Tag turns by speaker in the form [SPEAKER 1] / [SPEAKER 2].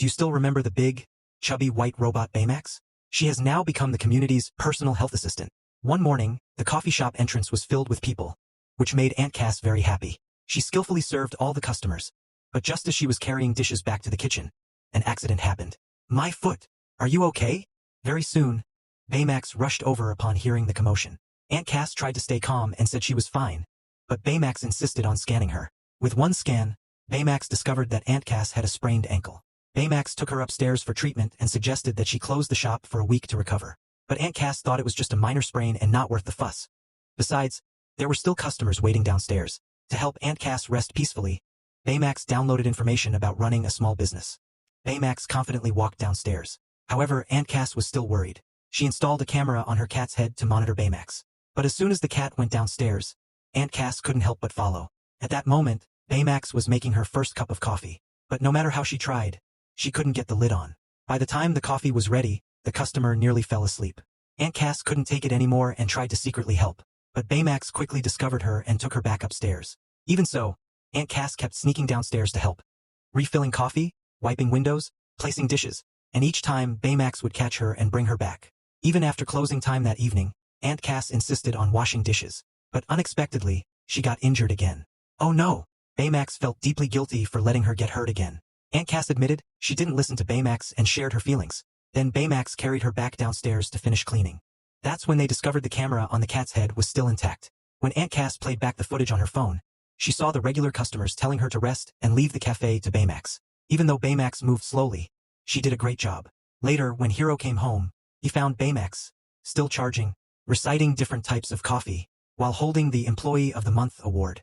[SPEAKER 1] Do you still remember the big, chubby white robot Baymax? She has now become the community's personal health assistant. One morning, the coffee shop entrance was filled with people, which made Aunt Cass very happy. She skillfully served all the customers. But just as she was carrying dishes back to the kitchen, an accident happened. My foot! Are you okay? Very soon, Baymax rushed over upon hearing the commotion. Aunt Cass tried to stay calm and said she was fine, but Baymax insisted on scanning her. With one scan, Baymax discovered that Aunt Cass had a sprained ankle. Baymax took her upstairs for treatment and suggested that she close the shop for a week to recover. But Aunt Cass thought it was just a minor sprain and not worth the fuss. Besides, there were still customers waiting downstairs. To help Aunt Cass rest peacefully, Baymax downloaded information about running a small business. Baymax confidently walked downstairs. However, Aunt Cass was still worried. She installed a camera on her cat's head to monitor Baymax. But as soon as the cat went downstairs, Aunt Cass couldn't help but follow. At that moment, Baymax was making her first cup of coffee. But no matter how she tried, she couldn't get the lid on. By the time the coffee was ready, the customer nearly fell asleep. Aunt Cass couldn't take it anymore and tried to secretly help. But Baymax quickly discovered her and took her back upstairs. Even so, Aunt Cass kept sneaking downstairs to help. Refilling coffee, wiping windows, placing dishes, and each time Baymax would catch her and bring her back. Even after closing time that evening, Aunt Cass insisted on washing dishes. But unexpectedly, she got injured again. Oh no! Baymax felt deeply guilty for letting her get hurt again. Aunt Cass admitted she didn't listen to Baymax and shared her feelings. Then Baymax carried her back downstairs to finish cleaning. That's when they discovered the camera on the cat's head was still intact. When Aunt Cass played back the footage on her phone, she saw the regular customers telling her to rest and leave the cafe to Baymax. Even though Baymax moved slowly, she did a great job. Later, when Hero came home, he found Baymax, still charging, reciting different types of coffee, while holding the Employee of the Month award.